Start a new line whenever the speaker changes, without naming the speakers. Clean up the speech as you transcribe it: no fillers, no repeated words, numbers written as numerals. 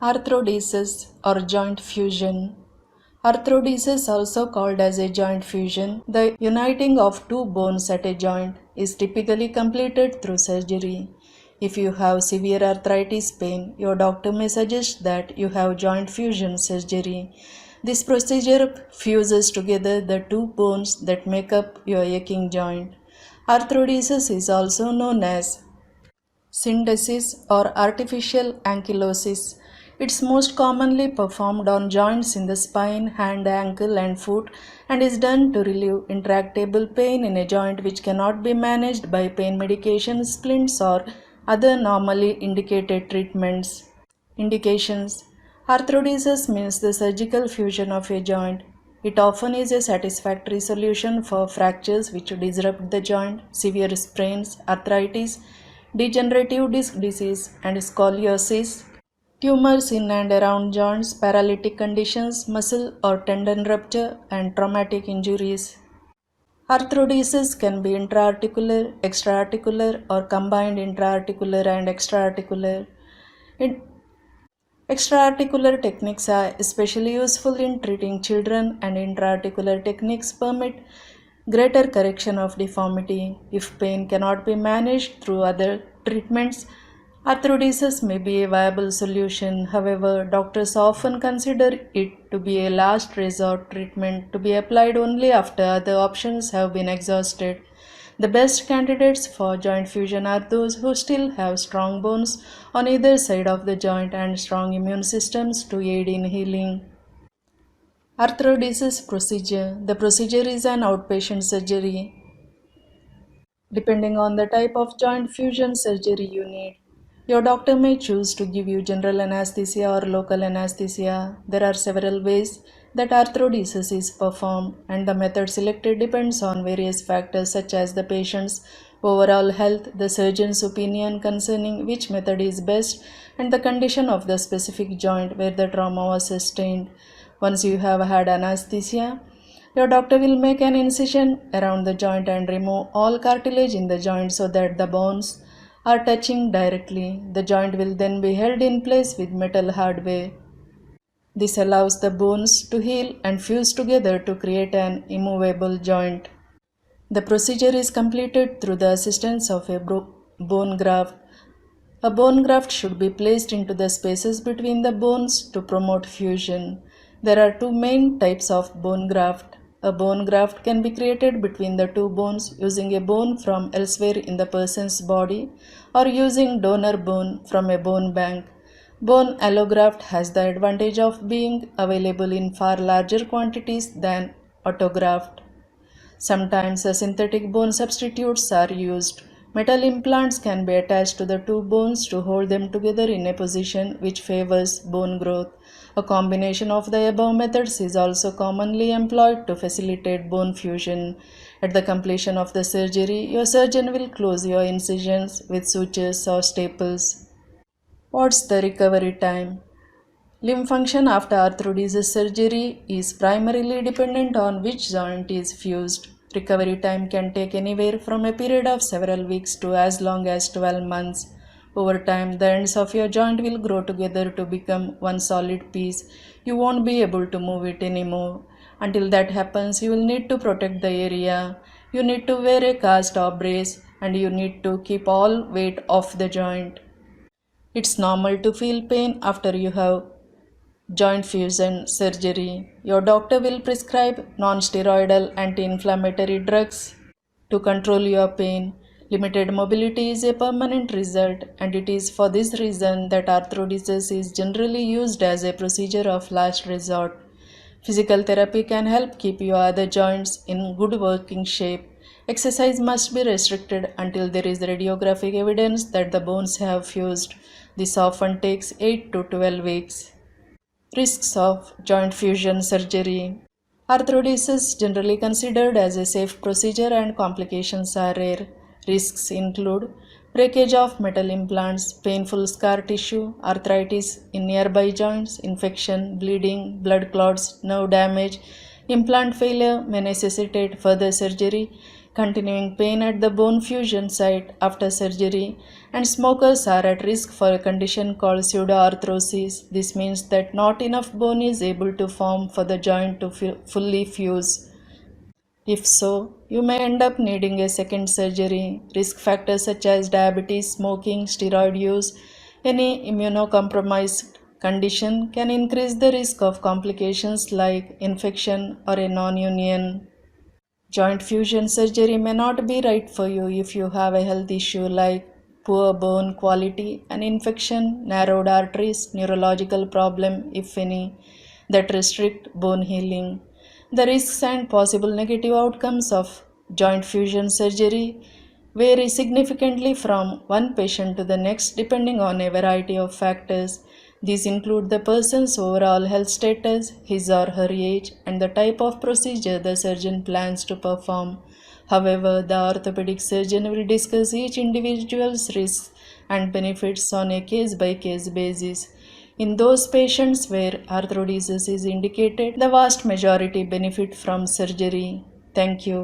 Arthrodesis or joint fusion. Arthrodesis, also called as a joint fusion, the uniting of two bones at a joint, is typically completed through surgery. If you have severe arthritis pain, your doctor may suggest that you have joint fusion surgery. This procedure fuses together the two bones that make up your aching joint. Arthrodesis is also known as Syndesis or artificial ankylosis. It's most commonly performed on joints in the spine, hand, ankle, and foot and is done to relieve intractable pain in a joint which cannot be managed by pain medication, splints, or other normally indicated treatments. Indications: Arthrodesis means the surgical fusion of a joint. It often is a satisfactory solution for fractures which disrupt the joint, severe sprains, arthritis, degenerative disc disease, and scoliosis, tumors in and around joints, paralytic conditions, muscle or tendon rupture, and traumatic injuries. Arthrodesis can be intraarticular, extraarticular, or combined intraarticular and extraarticular. Extraarticular techniques are especially useful in treating children, and intraarticular techniques permit greater correction of deformity. If pain cannot be managed through other treatments, arthrodesis may be a viable solution. However, doctors often consider it to be a last resort treatment to be applied only after other options have been exhausted. The best candidates for joint fusion are those who still have strong bones on either side of the joint and strong immune systems to aid in healing. Arthrodesis procedure. The procedure is an outpatient surgery. Depending on the type of joint fusion surgery you need, your doctor may choose to give you general anesthesia or local anesthesia. There are several ways that arthrodesis is performed, and the method selected depends on various factors such as the patient's overall health, the surgeon's opinion concerning which method is best, and the condition of the specific joint where the trauma was sustained. Once you have had anesthesia, your doctor will make an incision around the joint and remove all cartilage in the joint so that the bones are touching directly. The joint will then be held in place with metal hardware. This allows the bones to heal and fuse together to create an immovable joint. The procedure is completed through the assistance of a bone graft. A bone graft should be placed into the spaces between the bones to promote fusion. There are two main types of bone graft. A bone graft can be created between the two bones using a bone from elsewhere in the person's body or using donor bone from a bone bank. Bone allograft has the advantage of being available in far larger quantities than autograft. Sometimes synthetic bone substitutes are used. Metal implants can be attached to the two bones to hold them together in a position which favors bone growth. A combination of the above methods is also commonly employed to facilitate bone fusion. At the completion of the surgery, your surgeon will close your incisions with sutures or staples. What's the recovery time? Limb function after arthrodesis surgery is primarily dependent on which joint is fused. Recovery time can take anywhere from a period of several weeks to as long as 12 months. Over time, the ends of your joint will grow together to become one solid piece. You won't be able to move it anymore. Until that happens, you will need to protect the area. You need to wear a cast or brace, and you need to keep all weight off the joint. It's normal to feel pain after you have joint fusion surgery. Your doctor will prescribe non-steroidal anti-inflammatory drugs to control your pain. Limited mobility is a permanent result, and it is for this reason that arthrodesis is generally used as a procedure of last resort. Physical therapy can help keep your other joints in good working shape. Exercise must be restricted until there is radiographic evidence that the bones have fused. This often takes 8 to 12 weeks. Risks of joint fusion surgery. Arthrodesis is generally considered as a safe procedure and complications are rare. Risks include breakage of metal implants, painful scar tissue, arthritis in nearby joints, infection, bleeding, blood clots, nerve damage. Implant failure may necessitate further surgery. continuing pain at the bone fusion site after surgery, and smokers are at risk for a condition called pseudoarthrosis. This means that not enough bone is able to form for the joint to fully fuse. If so, you may end up needing a second surgery. Risk factors such as diabetes, smoking, steroid use, any immunocompromised condition can increase the risk of complications like infection or a non-union. Joint fusion surgery may not be right for you if you have a health issue like poor bone quality, an infection, narrowed arteries, neurological problem, if any, that restrict bone healing. The risks and possible negative outcomes of joint fusion surgery vary significantly from one patient to the next depending on a variety of factors. These include the person's overall health status, his or her age, and the type of procedure the surgeon plans to perform. However, the orthopedic surgeon will discuss each individual's risks and benefits on a case by case basis. In those patients where arthrodesis is indicated, the vast majority benefit from surgery. Thank you.